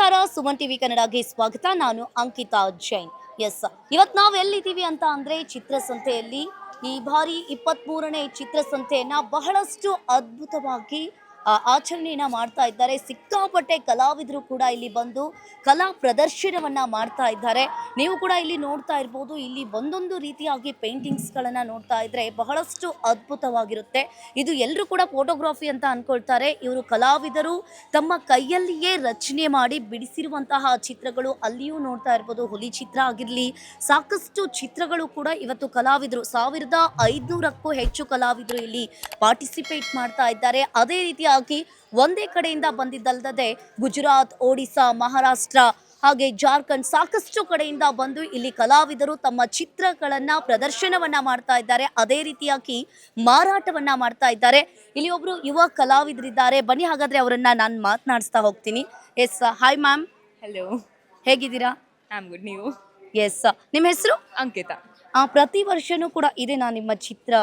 ನಮಸ್ಕಾರ, ಸುಮನ್ ಟಿವಿ ಕನ್ನಡಗೆ ಸ್ವಾಗತ. ನಾನು ಅಂಕಿತಾ ಜೈನ್. ಎಸ್, ಇವತ್ತು ನಾವು ಎಲ್ಲಿದ್ದೀವಿ ಅಂತ ಅಂದ್ರೆ ಚಿತ್ರಸಂತೆಯಲ್ಲಿ. ಈ ಬಾರಿ 23ನೇ ಚಿತ್ರಸಂತೆಯನ್ನ ಬಹಳಷ್ಟು ಅದ್ಭುತವಾಗಿ ಆಚರಣೆಯನ್ನ ಮಾಡ್ತಾ ಇದ್ದಾರೆ. ಸಿಕ್ಕಾಪಟ್ಟೆ ಕಲಾವಿದರು ಕೂಡ ಇಲ್ಲಿ ಬಂದು ಕಲಾ ಪ್ರದರ್ಶನವನ್ನ ಮಾಡ್ತಾ ಇದ್ದಾರೆ. ನೀವು ಕೂಡ ಇಲ್ಲಿ ನೋಡ್ತಾ ಇರ್ಬೋದು. ಇಲ್ಲಿ ಒಂದೊಂದು ರೀತಿಯಾಗಿ ಪೇಂಟಿಂಗ್ಸ್ಗಳನ್ನ ನೋಡ್ತಾ ಇದ್ರೆ ಬಹಳಷ್ಟು ಅದ್ಭುತವಾಗಿರುತ್ತೆ. ಇದು ಎಲ್ಲರೂ ಕೂಡ ಫೋಟೋಗ್ರಫಿ ಅಂತ ಅನ್ಕೊಳ್ತಾರೆ. ಇವರು ಕಲಾವಿದರು ತಮ್ಮ ಕೈಯಲ್ಲಿಯೇ ರಚನೆ ಮಾಡಿ ಬಿಡಿಸಿರುವಂತಹ ಚಿತ್ರಗಳು ಅಲ್ಲಿಯೂ ನೋಡ್ತಾ ಇರ್ಬೋದು. ಹುಲಿ ಚಿತ್ರ ಆಗಿರಲಿ, ಸಾಕಷ್ಟು ಚಿತ್ರಗಳು ಕೂಡ ಇವತ್ತು ಕಲಾವಿದರು 1500ಕ್ಕೂ ಹೆಚ್ಚು ಕಲಾವಿದರು ಇಲ್ಲಿ ಪಾರ್ಟಿಸಿಪೇಟ್ ಮಾಡ್ತಾ ಇದ್ದಾರೆ. ಅದೇ ರೀತಿಯಾಗಿ ಒಂದೇ ಕಡೆಯಿಂದ ಬಂದಿದ್ದಲ್ಲದೆ ಗುಜರಾತ್, ಒಡಿಸ್ಸಾ, ಮಹಾರಾಷ್ಟ್ರ ಹಾಗೆ ಜಾರ್ಖಂಡ್ ಸಾಕಷ್ಟು ಕಡೆಯಿಂದ ಬಂದು ಇಲ್ಲಿ ಕಲಾವಿದರು ತಮ್ಮ ಚಿತ್ರಗಳನ್ನ ಪ್ರದರ್ಶನವನ್ನ ಮಾಡ್ತಾ ಇದ್ದಾರೆ. ಅದೇ ರೀತಿಯಾಗಿ ಮಾರಾಟವನ್ನ ಮಾಡ್ತಾ ಇದ್ದಾರೆ. ಇಲ್ಲಿ ಒಬ್ರು ಯುವ ಕಲಾವಿದರಿದ್ದಾರೆ. ಬನ್ನಿ ಹಾಗಾದ್ರೆ ಅವರನ್ನ ನಾನು ಮಾತನಾಡಿಸ್ತಾ ಹೋಗ್ತೀನಿ. Yes, hi ma'am. ಹಲೋ, ಹೇಗಿದ್ದೀರಾ? I am good. ನೀವು? ಎಸ್, ನಿಮ್ಮ ಹೆಸರು? ಅಂಕಿತಾ. ಪ್ರತಿ ವರ್ಷನೂ ಕೂಡ ಇದೆನಾ ನಿಮ್ಮ ಚಿತ್ರ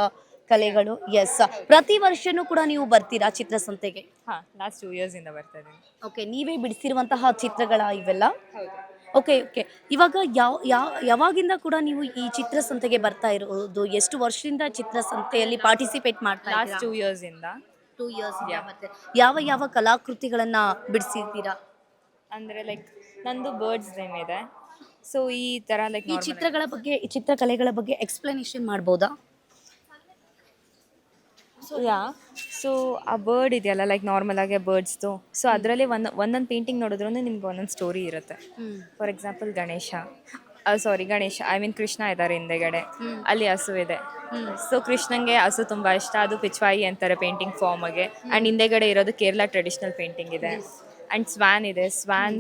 ಕಲೆಗಳು? ಎಸ್, ಪ್ರತಿ ವರ್ಷನೂ ಕೂಡ ನೀವು ಬರ್ತೀರಾ ಚಿತ್ರಸಂತೆಗೆ? ಲಾಸ್ಟ್ 2 years ಇಂದ ಬರ್ತಾ ಇದ್ದೀನಿ. ಓಕೆ, ನೀವೇ ಬಿಡಿಸಿರುವಂತಹ ಚಿತ್ರಗಳ ಇವೆಲ್ಲ? ಹೌದು. Okay okay. ಇವಾಗ ಯಾವಾಗಿಂದ ಕೂಡ ನೀವು ಈ ಚಿತ್ರಸಂತೆಗೆ ಬರ್ತಾ ಇರೋದು? ಎಷ್ಟು ವರ್ಷದಿಂದ ಚಿತ್ರಸಂತೆಯಲ್ಲಿ ಪಾರ್ಟಿಸಿಪೇಟ್ ಮಾಡ್ತಾ ಲಾಸ್ಟ್ ಇದ್ದೀರಾ? 2 years ಇಂದ. 2 years. ಮತ್ತೆ ಯಾವ ಯಾವ ಕಲಾಕೃತಿಗಳನ್ನ ಬಿಡಿಸಿದ್ದೀರಾ? ಅಂದರೆ ಲೈಕ್ ನಂದು ಬರ್ಡ್ಸ್ ನೇಮ್ ಇದೆ. ಸೊ ಈ ಥರ ಲೈಕ್ ಈ ಚಿತ್ರಗಳ ಬಗ್ಗೆ, ಈ ಚಿತ್ರಕಲೆಗಳ ಬಗ್ಗೆ ಎಕ್ಸ್ಪ್ಲನೇಷನ್ ಮಾಡ್ಬೋದಾ? ಸೊ ಆ ಬರ್ಡ್ ಇದೆಯಲ್ಲ, ಲೈಕ್ ನಾರ್ಮಲ್ ಆಗಿ ಬರ್ಡ್ಸ್ದು. ಸೊ ಅದರಲ್ಲಿ ಒಂದೊಂದು ಪೇಂಟಿಂಗ್ ನೋಡಿದ್ರು ನಿಮ್ಗೆ ಒಂದೊಂದು ಸ್ಟೋರಿ ಇರುತ್ತೆ. For example Ganesha, I mean Krishna ಇದ್ದಾರೆ ಹಿಂದೆಗಡೆ, ಅಲ್ಲಿ ಹಸು ಇದೆ. ಸೊ ಕೃಷ್ಣಂಗೆ ಹಸು ತುಂಬ ಇಷ್ಟ, ಅದು ಪಿಚ್ವಾಯಿ ಅಂತಾರೆ ಪೇಂಟಿಂಗ್ ಫಾರ್ಮಗೆ. ಆ್ಯಂಡ್ ಹಿಂದೆಗಡೆ ಇರೋದು ಕೇರಳ ಟ್ರೆಡಿಷ್ನಲ್ ಪೇಂಟಿಂಗ್ ಇದೆ. ಆ್ಯಂಡ್ ಸ್ವ್ಯಾನ್ ಇದೆ, ಸ್ವ್ಯಾನ್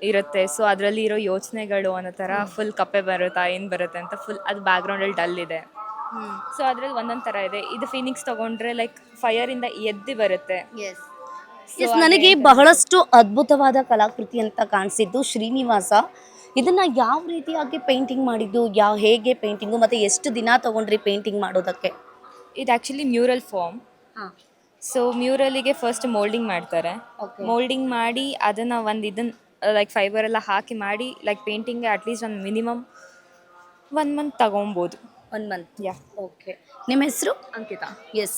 ಇರುತ್ತೆ. ಸೊ ಅದರಲ್ಲಿ ಇರೋ ಯೋಚನೆಗಳು ಅನ್ನೋ ಥರ ಫುಲ್ ಕಪ್ಪೆ ಬರುತ್ತಾ ಏನು ಬರುತ್ತೆ ಅಂತ ಫುಲ್ ಅದು ಬ್ಯಾಕ್ಗ್ರೌಂಡಲ್ಲಿ ಡಲ್ ಇದೆ. ಸೊ ಅದ್ರಲ್ಲಿ ಒಂದೊಂದು ಥರ ಇದೆ. ಇದು ಫೀನಿಕ್ಸ್ ತಗೊಂಡ್ರೆ ಲೈಕ್ ಫೈರಿಂದ ಎದ್ದು ಬರುತ್ತೆ. ಎಸ್, ನನಗೆ ಬಹಳಷ್ಟು ಅದ್ಭುತವಾದ ಕಲಾಕೃತಿ ಅಂತ ಕಾಣಿಸಿದ್ದು ಶ್ರೀನಿವಾಸ. ಇದನ್ನ ಯಾವ ರೀತಿಯಾಗಿ ಪೇಂಟಿಂಗ್ ಮಾಡಿದ್ದು, ಹೇಗೆ ಪೇಂಟಿಂಗು, ಮತ್ತೆ ಎಷ್ಟು ದಿನ ತಗೊಂಡ್ರಿ ಪೇಂಟಿಂಗ್ ಮಾಡೋದಕ್ಕೆ? ಇದು ಆ್ಯಕ್ಚುಲಿ ಮ್ಯೂರಲ್ ಫಾರ್ಮ್. ಸೊ ಮ್ಯೂರಲಿಗೆ ಫಸ್ಟ್ ಮೋಲ್ಡಿಂಗ್ ಮಾಡ್ತಾರೆ. ಮೋಲ್ಡಿಂಗ್ ಮಾಡಿ ಅದನ್ನು ಲೈಕ್ ಫೈಬರೆಲ್ಲ ಹಾಕಿ ಮಾಡಿ ಲೈಕ್ ಪೇಂಟಿಂಗ್ಗೆ ಅಟ್ಲೀಸ್ಟ್ ಒಂದು ಮಿನಿಮಮ್ 1 month ತಗೊಬೋದು. 1 month. ಓಕೆ. ನಿಮ್ಮ ಹೆಸರು? ಅಂಕಿತಾ. ಎಸ್,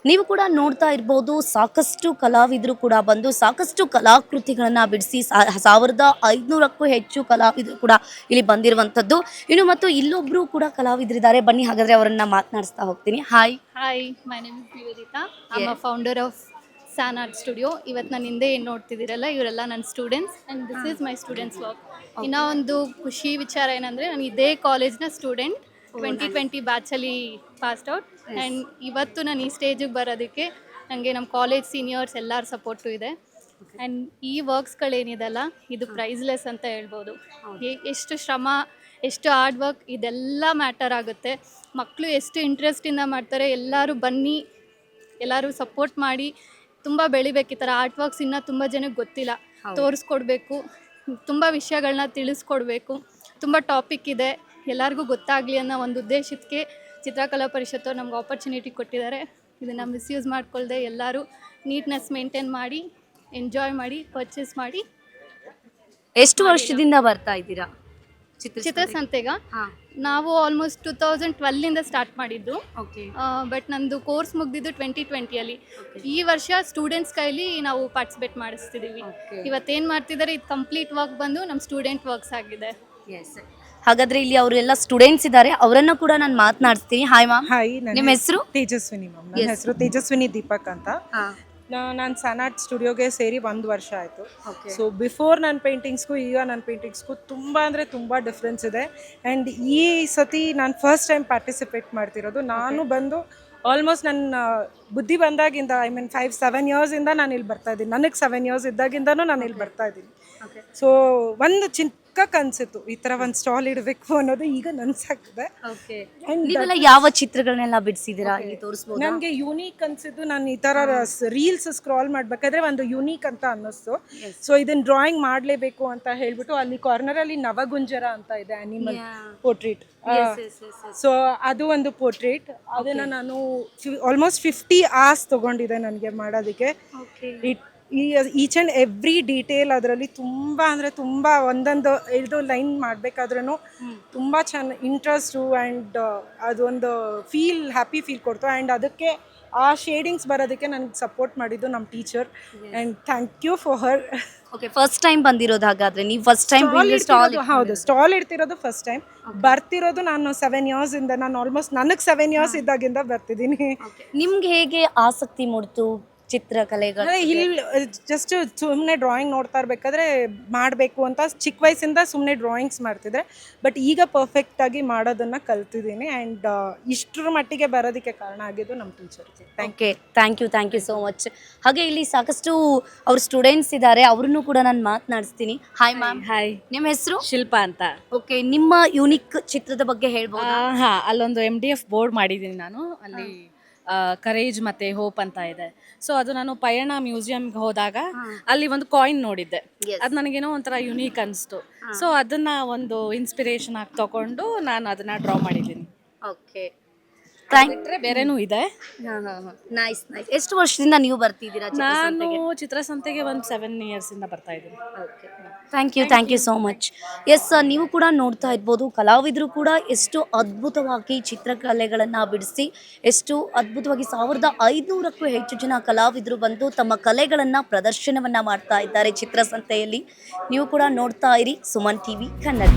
ನೀವು ಕೂಡ ನೋಡ್ತಾ ಇರ್ಬೋದು. ಸಾಕಷ್ಟು ಕಲಾವಿದರು ಕೂಡ ಬಂದು ಸಾಕಷ್ಟು ಕಲಾಕೃತಿಗಳನ್ನ ಬಿಡಿಸಿ 1500ಕ್ಕೂ ಹೆಚ್ಚು ಕಲಾವಿದರು ಕೂಡ ಇಲ್ಲಿ ಬಂದಿರುವಂಥದ್ದು. ಇನ್ನು ಮತ್ತು ಇಲ್ಲೊಬ್ರು ಕೂಡ ಕಲಾವಿದರಿದ್ದಾರೆ. ಬನ್ನಿ ಹಾಗಾದ್ರೆ ಅವರನ್ನ ಮಾತನಾಡಿಸ್ತಾ ಹೋಗ್ತೀನಿ. Hi. My name is Niveditha. I am a founder of San art studio. ಇವತ್ತು ನಾನು ಹಿಂದೆ ಏನು ನೋಡ್ತಿದ್ದೀರಲ್ಲ, ಇವರೆಲ್ಲ ನನ್ನ students and this is my students work. ಇನ್ನೂ ಒಂದು ಖುಷಿ ವಿಚಾರ ಏನಂದರೆ, ನಾನು ಇದೇ ಕಾಲೇಜ್ನ ಸ್ಟೂಡೆಂಟ್, 2020 ಬ್ಯಾಚಲ್ಲಿ ಪಾಸ್ಡ್ ಔಟ್. ಆ್ಯಂಡ್ ಇವತ್ತು ನಾನು ಈ ಸ್ಟೇಜಿಗೆ ಬರೋದಕ್ಕೆ ನನಗೆ ನಮ್ಮ ಕಾಲೇಜ್ ಸೀನಿಯರ್ಸ್ ಎಲ್ಲರ ಸಪೋರ್ಟು ಇದೆ. ಆ್ಯಂಡ್ ಈ ವರ್ಕ್ಸ್ಗಳೇನಿದೆಲ್ಲ ಇದು ಪ್ರೈಸ್ಲೆಸ್ ಅಂತ ಹೇಳ್ಬೋದು. ಎಷ್ಟು ಶ್ರಮ, ಎಷ್ಟು ಹಾರ್ಡ್ ವರ್ಕ್, ಇದೆಲ್ಲ ಮ್ಯಾಟರ್ ಆಗುತ್ತೆ. ಮಕ್ಕಳು ಎಷ್ಟು ಇಂಟ್ರೆಸ್ಟಿಂದ ಮಾಡ್ತಾರೆ. ಎಲ್ಲರೂ ಬನ್ನಿ, ಎಲ್ಲರೂ ಸಪೋರ್ಟ್ ಮಾಡಿ ತುಂಬ ಬೆಳಿಬೇಕು. ಈ ಥರ ಆರ್ಟ್ ವರ್ಕ್ಸ್ ಇನ್ನೂ ತುಂಬ ಜನಕ್ಕೆ ಗೊತ್ತಿಲ್ಲ, ತೋರಿಸ್ಕೊಡ್ಬೇಕು. ತುಂಬ ವಿಷಯಗಳನ್ನ ತಿಳಿಸ್ಕೊಡ್ಬೇಕು. ತುಂಬ ಟಾಪಿಕ್ ಇದೆ, ಎಲ್ಲರಿಗೂ ಗೊತ್ತಾಗಲಿ ಅನ್ನೋ ಒಂದು ಉದ್ದೇಶಕ್ಕೆ ಚಿತ್ರಕಲಾ ಪರಿಷತ್ತು ನಮ್ಗೆ ಆಪರ್ಚುನಿಟಿ ಕೊಟ್ಟಿದ್ದಾರೆ. ಇದನ್ನು ಮಿಸ್ಯೂಸ್ ಮಾಡ್ಕೊಳ್ದೆ ಎಲ್ಲರೂ ನೀಟ್ನೆಸ್ ಮೇಂಟೈನ್ ಮಾಡಿ, ಎಂಜಾಯ್ ಮಾಡಿ, ಪರ್ಚೇಸ್ ಮಾಡಿ. ಎಷ್ಟು ವರ್ಷದಿಂದ ಬರ್ತಾ ಇದ್ದೀರಾ ಚಿತ್ರಸಂತೆಗ? ನಾವು ಆಲ್ಮೋಸ್ಟ್ 2012ಇಂದ ಸ್ಟಾರ್ಟ್ ಮಾಡಿದ್ದು. ಬಟ್ ನಂದು ಕೋರ್ಸ್ ಮುಗಿದಿದ್ದು 2020ಅಲ್ಲಿ. ಈ ವರ್ಷ ಸ್ಟೂಡೆಂಟ್ಸ್ ಕೈಲಿ ನಾವು ಪಾರ್ಟಿಸಿಪೇಟ್ ಮಾಡಿಸ್ತಿದ್ದೀವಿ. ಇವತ್ತೇನು ಮಾಡ್ತಿದ್ದಾರೆ, ಇದು ಕಂಪ್ಲೀಟ್ ವರ್ಕ್ ಬಂದು ನಮ್ಮ ಸ್ಟೂಡೆಂಟ್ ವರ್ಕ್ಸ್ ಆಗಿದೆ. ಹಾಗಾದ್ರೆ ಇಲ್ಲಿ ಅವರೆಲ್ಲ ಸ್ಟೂಡೆಂಟ್ಸ್ ಇದ್ದಾರೆ, ಅವರನ್ನ ಕೂಡ ನಾನು ಮಾತನಾಡಿಸ್ತೀನಿ. Hi ma'am. ಹಾಯ್, ನಿಮ್ಮ ಹೆಸರು? ತೇಜಸ್ವಿನಿ ಮ್ಯಾಮ್. ನನ್ನ ಹೆಸರು ತೇಜಸ್ವಿನಿ ದೀಪಕ್ ಅಂತ. ನಾನು ಸ್ಯಾನ್ ಆರ್ಟ್ ಸ್ಟುಡಿಯೋಗೆ ಸೇರಿ 1 ವರ್ಷ ಆಯಿತು. ಸೊ ಬಿಫೋರ್ ನನ್ನ ಪೇಂಟಿಂಗ್ಸ್ಗೂ ಈಗ ನನ್ನ ಪೇಂಟಿಂಗ್ಸ್ಗೂ ತುಂಬ ಅಂದರೆ ತುಂಬ ಡಿಫ್ರೆನ್ಸ್ ಇದೆ. ಆ್ಯಂಡ್ ಈ ಸತಿ ನಾನು ಫಸ್ಟ್ ಟೈಮ್ ಪಾರ್ಟಿಸಿಪೇಟ್ ಮಾಡ್ತಿರೋದು. ನಾನು ಬಂದು ಆಲ್ಮೋಸ್ಟ್ ನನ್ನ ಬುದ್ಧಿ ಬಂದಾಗಿಂದ, ಐ ಮೀನ್ 5-7 yearsಯಿಂದ ನಾನು ಇಲ್ಲಿ ಬರ್ತಾಯಿದ್ದೀನಿ. ನನಗೆ 7 years ಇದ್ದಾಗಿಂದನೂ ನಾನು ಇಲ್ಲಿ ಬರ್ತಾಯಿದ್ದೀನಿ. ಸೊ ಒಂದು ಚಿಕ್ಕ ಕನಸಿತ್ತು, ಈ ಥರ ಒಂದು ಸ್ಟಾಲ್ ಇಡಬೇಕು ಅನ್ನೋದು. ಈಗ ನನ್ಸಾಗ್ತದೆ. ನೀವೆಲ್ಲ ಯಾವ ಚಿತ್ರಗಳನ್ನೆಲ್ಲ ಬಿಡಿಸಿದ್ದೀರಾ? ಇಲ್ಲಿ ತೋರಿಸ್ಬೋದು? ನನಗೆ ಯೂನಿಕ್ ಅನ್ಸಿದ್ದು, ನಾನು ಈ ಥರ ರೀಲ್ಸ್ ಸ್ಕ್ರಾಲ್ ಮಾಡಬೇಕಾದ್ರೆ ಒಂದು ಯೂನಿಕ್ ಅಂತ ಅನ್ನಿಸ್ತು. ಸೊ ಇದನ್ನು ಡ್ರಾಯಿಂಗ್ ಮಾಡಲೇಬೇಕು ಅಂತ ಹೇಳ್ಬಿಟ್ಟು ಅಲ್ಲಿ ಕಾರ್ನರಲ್ಲಿ ನವಗುಂಜರ ಅಂತ ಇದೆ, ಅನಿಮಲ್ ಪೋರ್ಟ್ರೇಟ್. ಸೊ ಅದು ಒಂದು ಪೋರ್ಟ್ರೇಟ್. ಅದನ್ನು ನಾನು ಆಲ್ಮೋಸ್ಟ್ 50 hours ತೊಗೊಂಡಿದ್ದೆ ನನಗೆ ಮಾಡೋದಕ್ಕೆ. ಈ ಈಚ್ ಆ್ಯಂಡ್ ಎವ್ರಿ ಡೀಟೇಲ್ ಅದರಲ್ಲಿ ತುಂಬ ಅಂದರೆ ತುಂಬ ಒಂದೊಂದು ಇದು ಲೈನ್ ಮಾಡಬೇಕಾದ್ರೂ ತುಂಬ ಇಂಟ್ರೆಸ್ಟು ಆ್ಯಂಡ್ ಅದೊಂದು ಹ್ಯಾಪಿ ಫೀಲ್ ಕೊಡ್ತು. ಆ್ಯಂಡ್ ಅದಕ್ಕೆ ಆ ಶೇಡಿಂಗ್ಸ್ ಬರೋದಕ್ಕೆ ನನಗೆ ಸಪೋರ್ಟ್ ಮಾಡಿದ್ದು ನಮ್ಮ teacher. And thank you for her. Okay, first time ಬಂದಿರೋದು ಹಾಗಾದ್ರೆ ನೀವು? ಫಸ್ಟ್ ಟೈಮ್ ಹೌದು, ಸ್ಟಾಲ್ ಇಡ್ತಿರೋದು ಫಸ್ಟ್ ಟೈಮ್. ಬರ್ತಿರೋದು ನಾನು 7 years ಇಂದ, ನಾನು ಆಲ್ಮೋಸ್ಟ್ ನನಗೆ 7 years ಇದ್ದಾಗಿಂದ ಬರ್ತಿದ್ದೀನಿ. ನಿಮ್ಗೆ ಹೇಗೆ ಆಸಕ್ತಿ ಮೂಡ್ತು ಚಿತ್ರಕಲೆಗಳು? ಇಲ್ಲಿ ಜಸ್ಟ್ ಸುಮ್ಮನೆ ಡ್ರಾಯಿಂಗ್ ನೋಡ್ತಾ ಇರಬೇಕಾದ್ರೆ ಮಾಡಬೇಕು ಅಂತ ಚಿಕ್ಕ ವಯಸ್ಸಿಂದ ಸುಮ್ಮನೆ ಡ್ರಾಯಿಂಗ್ಸ್ ಮಾಡ್ತಿದ್ರೆ, ಬಟ್ ಈಗ ಪರ್ಫೆಕ್ಟಾಗಿ ಮಾಡೋದನ್ನು ಕಲ್ತಿದ್ದೀನಿ. ಆ್ಯಂಡ್ ಇಷ್ಟರ ಮಟ್ಟಿಗೆ ಬರೋದಕ್ಕೆ ಕಾರಣ ಆಗಿದ್ದು ನಮ್ಮ ಟೀಚರ್ಗೆ. Okay, thank you so much. ಹಾಗೆ ಇಲ್ಲಿ ಸಾಕಷ್ಟು ಅವ್ರ ಸ್ಟೂಡೆಂಟ್ಸ್ ಇದ್ದಾರೆ, ಅವ್ರನ್ನೂ ಕೂಡ ನಾನು ಮಾತನಾಡಿಸ್ತೀನಿ. Hi ma'am. ಹಾಯ್, ನಿಮ್ಮ ಹೆಸರು? ಶಿಲ್ಪ ಅಂತ. ಓಕೆ, ನಿಮ್ಮ ಯುನಿಕ್ ಚಿತ್ರದ ಬಗ್ಗೆ ಹೇಳ್ಬೋದು? ಹಾ, ಅಲ್ಲೊಂದು MDF ಬೋರ್ಡ್ ಮಾಡಿದ್ದೀನಿ ನಾನು. ಅಲ್ಲಿ ಕರೇಜ್ ಮತ್ತೆ ಹೋಪ್ ಅಂತ ಇದೆ. ಸೊ ಅದು ನಾನು ಪಯಣ ಮ್ಯೂಸಿಯಂಗೆ ಹೋದಾಗ ಅಲ್ಲಿ ಒಂದು ಕಾಯಿನ್ ನೋಡಿದ್ದೆ. ಅದು ನನಗೇನೋ ಒಂಥರ ಯುನೀಕ್ ಅನಿಸ್ತು. ಸೊ ಅದನ್ನ ಒಂದು ಇನ್ಸ್ಪಿರೇಷನ್ ಆಗಿ ತಗೊಂಡು ನಾನು ಅದನ್ನ ಡ್ರಾ ಮಾಡಿದ್ದೀನಿ. ಓಕೆ, ಬೇರೆನೂ ಇದೆ. ನೈಸ್. ಎಷ್ಟು ವರ್ಷದಿಂದ ನೀವು ಬರ್ತಿದ್ದೀರಾ ನಾನು ಚಿತ್ರಸಂತೆಗೆ ಒಂದು 7 years ಇಂದ ಬರ್ತಾ ಇದ್ದೀನಿ. Thank you so much. Yes, ನೀವು ಕೂಡ ನೋಡ್ತಾ ಇರ್ಬೋದು, ಕಲಾವಿದರು ಕೂಡ ಎಷ್ಟು ಅದ್ಭುತವಾಗಿ ಚಿತ್ರಕಲೆಗಳನ್ನು ಬಿಡಿಸಿ, ಎಷ್ಟು ಅದ್ಭುತವಾಗಿ 1500ಕ್ಕೂ ಹೆಚ್ಚು ಜನ ಕಲಾವಿದರು ಬಂದು ತಮ್ಮ ಕಲೆಗಳನ್ನು ಪ್ರದರ್ಶನವನ್ನು ಮಾಡ್ತಾ ಇದ್ದಾರೆ ಚಿತ್ರಸಂತೆಯಲ್ಲಿ. ನೀವು ಕೂಡ ನೋಡ್ತಾ ಇರಿ ಸುಮನ್ TV ಕನ್ನಡ.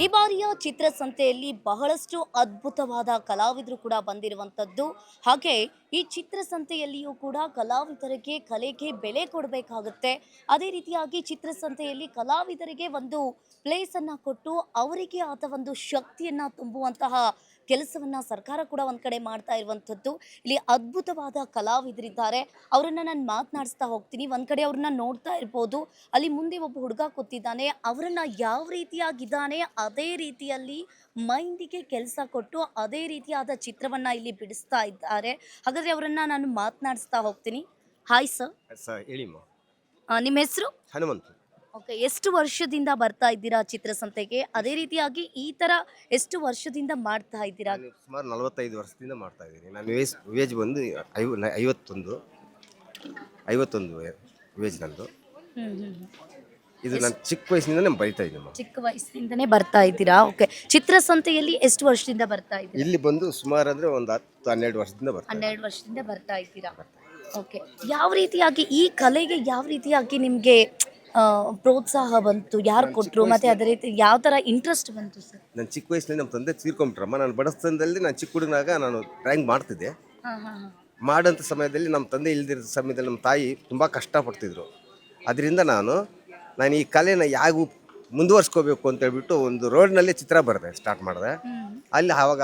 ಈ ಬಾರಿಯ ಚಿತ್ರಸಂತೆಯಲ್ಲಿ ಬಹಳಷ್ಟು ಅದ್ಭುತವಾದ ಕಲಾವಿದರು ಕೂಡ ಬಂದಿರುವಂಥದ್ದು. ಹಾಗೆ ಈ ಚಿತ್ರಸಂತೆಯಲ್ಲಿಯೂ ಕೂಡ ಕಲಾವಿದರಿಗೆ ಕಲೆಗೆ ಬೆಲೆ ಕೊಡಬೇಕಾಗುತ್ತೆ. ಅದೇ ರೀತಿಯಾಗಿ ಚಿತ್ರಸಂತೆಯಲ್ಲಿ ಕಲಾವಿದರಿಗೆ ಒಂದು ಪ್ಲೇಸನ್ನು ಕೊಟ್ಟು ಅವರಿಗೆ ಆದ ಒಂದು ಶಕ್ತಿಯನ್ನು ತುಂಬುವಂತಹ ಕೆಲಸವನ್ನು ಸರ್ಕಾರ ಕೂಡ ಒಂದು ಕಡೆ ಮಾಡ್ತಾ ಇರುವಂಥದ್ದು. ಇಲ್ಲಿ ಅದ್ಭುತವಾದ ಕಲಾವಿದರಿದ್ದಾರೆ, ಅವರನ್ನು ನಾನು ಮಾತನಾಡಿಸ್ತಾ ಹೋಗ್ತೀನಿ. ಒಂದು ಕಡೆ ಅವ್ರನ್ನ ನೋಡ್ತಾ ಇರ್ಬೋದು, ಅಲ್ಲಿ ಮುಂದೆ ಒಬ್ಬ ಹುಡುಗ ಕೂತಿದ್ದಾನೆ. ಅವರನ್ನು ಯಾವ ರೀತಿಯಾಗಿದ್ದಾನೆ ಅದೇ ರೀತಿಯಲ್ಲಿ ಮೈಂಡಿಗೆ ಕೆಲಸ ಕೊಟ್ಟು ಅದೇ ರೀತಿಯಾದ ಚಿತ್ರವನ್ನು ಇಲ್ಲಿ ಬಿಡಿಸ್ತಾ ಇದ್ದಾರೆ. ಹಾಗಾದರೆ ಅವರನ್ನು ನಾನು ಮಾತನಾಡಿಸ್ತಾ ಹೋಗ್ತೀನಿ. Hi sir. ಹೇಳಿಮ್ಮ. ನಿಮ್ಮ ಹೆಸರು? ಹನುಮಂತು. ಓಕೆ, ಎಷ್ಟು ವರ್ಷದಿಂದ ಬರ್ತಾ ಇದ್ದೀರಾ ಚಿತ್ರಸಂತೆಗೆ? ಅದೇ ರೀತಿಯಾಗಿ ಈ ಥರ ಎಷ್ಟು ವರ್ಷದಿಂದ ಮಾಡ್ತಾ ಇದ್ದೀರಾ? ನಾನು ಸುಮಾರು 45 ವರ್ಷದಿಂದ ಮಾಡ್ತಾ ಇದ್ದೀನಿ. ನಾನು ವೇಜ್ ಬಂದು 51 ವೇಜ್ ನಂದು. ಇದು ನಾನು ಚಿಕ್ಕ ವಯಸ್ಸಿನಿಂದನೇ ಬರಿತಾ ಇದ್ದೀನಿ. ಚಿಕ್ಕ ವಯಸ್ಸಿಂದನೇ ಬರ್ತಾ ಇದ್ದೀರಾ? ಓಕೆ, ಚಿತ್ರಸಂತೆಯಲ್ಲಿ ಎಷ್ಟು ವರ್ಷದಿಂದ ಬರ್ತಾ ಇದ್ದೀರಾ? ಇಲ್ಲಿ ಬಂದು ಸುಮಾರು ಅಂದರೆ ಒಂದು 10-12 ವರ್ಷದಿಂದ ಬರ್ತಾ 12 ವರ್ಷದಿಂದ ಬರ್ತಾ ಇದ್ದೀರಾ? ಓಕೆ, ಯಾವ ರೀತಿಯಾಗಿ ಈ ಕಲೆಗೆ ಯಾವ ರೀತಿಯಾಗಿ ನಿಮಗೆ ಪ್ರೋತ್ಸಾಹ ಬಂತು? ಯಾರು ಕೊಟ್ಟರು? ಮತ್ತು ಅದೇ ರೀತಿ ಯಾವ ಥರ ಇಂಟ್ರೆಸ್ಟ್ ಬಂತು ಸರ್? ನಾನು ಚಿಕ್ಕ ವಯಸ್ಸಿನಲ್ಲಿ ನಮ್ಮ ತಂದೆ ತೀರ್ಕೊಂಬಿಟ್ರಮ್ಮ. ನಾನು ಬಡಸ್ತನದಲ್ಲಿ ನಾನು ಚಿಕ್ಕ ಹುಡುಗನಾಗ ನಾನು ಡ್ರಾಯಿಂಗ್ ಮಾಡ್ತಿದ್ದೆ. ಮಾಡೋಂಥ ಸಮಯದಲ್ಲಿ ನಮ್ಮ ತಂದೆ ಇಲ್ದಿರೋ ಸಮಯದಲ್ಲಿ ನಮ್ಮ ತಾಯಿ ತುಂಬ ಕಷ್ಟಪಡ್ತಿದ್ರು. ಅದರಿಂದ ನಾನು ಈ ಕಲೆನ ಯಾಗೂ ಮುಂದುವರ್ಸ್ಕೋಬೇಕು ಅಂತೇಳ್ಬಿಟ್ಟು ಒಂದು ರೋಡ್ನಲ್ಲಿ ಚಿತ್ರ ಬರೆದೆ, ಸ್ಟಾರ್ಟ್ ಮಾಡಿದೆ. ಅಲ್ಲಿ ಆವಾಗ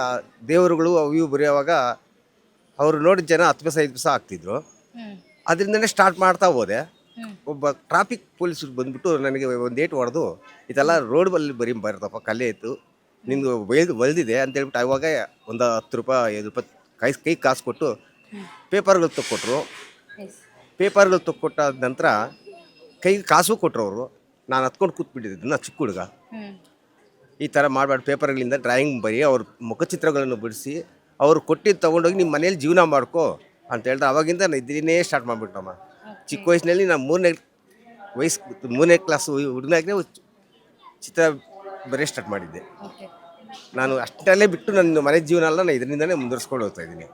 ದೇವರುಗಳು ಅವು ಇವು ಬರೆಯುವಾಗ ಅವರು ನೋಡಿದ ಜನ 10 ಪೈಸೆ 5 ಪೈಸೆ ಆಗ್ತಿದ್ರು. ಅದರಿಂದನೇ ಸ್ಟಾರ್ಟ್ ಮಾಡ್ತಾ ಹೋದೆ. ಒಬ್ಬ ಟ್ರಾಫಿಕ್ ಪೊಲೀಸರು ಬಂದ್ಬಿಟ್ಟು ನನಗೆ ಒಂದು ಏಟು ಹೊಡೆದು, ಇದೆಲ್ಲ ರೋಡ್ಬಲ್ಲಿ ಬರ್ತಪ್ಪ, ಕಲೆ ಇತ್ತು ನಿಂದು ಹೊಲ್ದಿದೆ ಅಂತೇಳ್ಬಿಟ್ಟು ಅವಾಗ ಒಂದು 10 ರೂಪಾಯಿ 5 ರೂಪಾಯಿ ಕೈ ಕಾಸು ಕೊಟ್ಟು ಪೇಪರ್ಗಳು ತಕ್ಕೊಟ್ರು. ಪೇಪರ್ಗಳು ತಕ್ಕೊಟ್ಟ ನಂತರ ಕೈಗೆ ಕಾಸು ಕೊಟ್ಟರು ಅವರು. ನಾನು ಹತ್ಕೊಂಡು ಕೂತ್ಬಿಟ್ಟಿದ್ದೆ, ನಾನು ಚಿಕ್ಕ ಹುಡುಗ. ಈ ಥರ ಮಾಡಬಾರ್ದು, ಪೇಪರ್ಗಳಿಂದ ಡ್ರಾಯಿಂಗ್ ಬರೀ ಅವ್ರ ಮುಖಚಿತ್ರಗಳನ್ನು ಬಿಡಿಸಿ ಅವರು ಕೊಟ್ಟಿದ್ದು ತೊಗೊಂಡೋಗಿ ನಿಮ್ಮ ಮನೇಲಿ ಜೀವನ ಮಾಡ್ಕೋ ಅಂತ ಹೇಳಿದ್ರೆ ಅವಾಗಿಂದ ನಾನು ಇದನ್ನೇ ಸ್ಟಾರ್ಟ್ ಮಾಡಿಬಿಟ್ಟಮ್ಮ. ಚಿಕ್ಕ ವಯಸ್ಸಿನಲ್ಲಿ ನಾನು 3ನೇ ಕ್ಲಾಸ್ ಹುಡುಗನಾಗೇ ಚಿತ್ರ ಬರೀ ಸ್ಟಾರ್ಟ್ ಮಾಡಿದ್ದೆ. ನಾನು ಅಷ್ಟಲ್ಲೇ ಬಿಟ್ಟು ನನ್ನ ಮನೆ ಜೀವನ ಎಲ್ಲ ನಾನು ಇದರಿಂದನೇ ಮುಂದುವರ್ಸ್ಕೊಂಡು ಹೋಗ್ತಾ ಇದ್ದೀನಿ.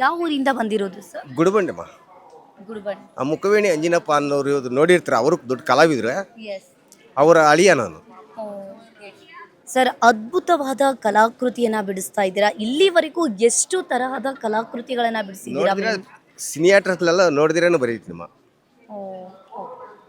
ಯಾವ ಊರಿಂದ ಬಂದಿರೋದು ಸರ್? ಗುಡಿಬಂಡೆಮ್ಮ. ಗುಡಿಬಂಡೆ. ಆ ಮುಖವೇಣಿ ಅಂಜಿನಪ್ಪ ಅನ್ನೋರು ನೋಡಿರ್ತಾರೆ, ಅವರು ದೊಡ್ಡ ಕಲಾವಿದ್ರು. ಅವರ ಅಳಿಯ ನಾನು. ಸರ್, ಅದ್ಭುತವಾದ ಕಲಾಕೃತಿಯನ್ನ ಬಿಡಿಸ್ತಾ ಇದ್ದೀರಾ. ಇಲ್ಲಿವರೆಗೂ ಎಷ್ಟು ತರಹದ ಕಲಾಕೃತಿಗಳನ್ನ ಬಿಡಿಸಿದ್ದೀರಾ? ಸಿನಿಯಾಟ್ರಲ್ಲೆಲ್ಲ ನೋಡಿದಿರೇನು ಬರೀತೀನಮ್ಮ.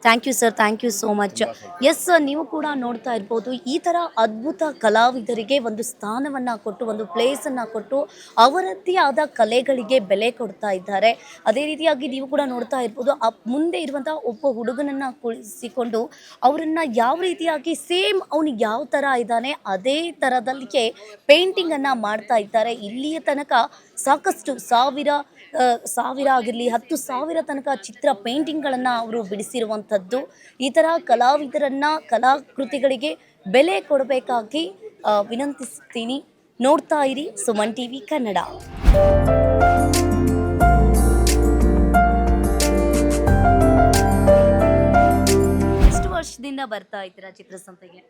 Thank you sir, thank you so much. Yes sir, ನೀವು ಕೂಡ ನೋಡ್ತಾ ಇರ್ಬೋದು, ಈ ಥರ ಅದ್ಭುತ ಕಲಾವಿದರಿಗೆ ಒಂದು ಸ್ಥಾನವನ್ನು ಕೊಟ್ಟು, ಒಂದು ಪ್ಲೇಸನ್ನು ಕೊಟ್ಟು ಅವರದ್ದೇ ಆದ ಕಲೆಗಳಿಗೆ ಬೆಲೆ ಕೊಡ್ತಾ ಇದ್ದಾರೆ. ಅದೇ ರೀತಿಯಾಗಿ ನೀವು ಕೂಡ ನೋಡ್ತಾ ಇರ್ಬೋದು, ಮುಂದೆ ಇರುವಂಥ ಒಬ್ಬ ಹುಡುಗನನ್ನು ಕುಳಿಸಿಕೊಂಡು ಅವರನ್ನು ಯಾವ ರೀತಿಯಾಗಿ ಸೇಮ್ ಅವನಿಗೆ ಯಾವ ಥರ ಇದ್ದಾನೆ ಅದೇ ಥರದಲ್ಲಿಗೆ ಪೇಂಟಿಂಗನ್ನು ಮಾಡ್ತಾ ಇದ್ದಾರೆ. ಇಲ್ಲಿಯ ತನಕ ಸಾಕಷ್ಟು ಸಾವಿರ ಆಗಿರಲಿ 10,000 ತನಕ ಚಿತ್ರ ಪೇಂಟಿಂಗ್ಗಳನ್ನು ಅವರು ಬಿಡಿಸಿರುವಂಥದ್ದು. ಈ ಥರ ಕಲಾವಿದರನ್ನು ಕಲಾಕೃತಿಗಳಿಗೆ ಬೆಲೆ ಕೊಡಬೇಕಾಗಿ ವಿನಂತಿಸ್ತೀನಿ. ನೋಡ್ತಾ ಇರಿ ಸುಮನ್ ಟಿವಿ ಕನ್ನಡ. ಎಷ್ಟು ವರ್ಷದಿಂದ ಬರ್ತಾ ಇದ್ದೀರಾ ಚಿತ್ರಸಂತೆಗೆ?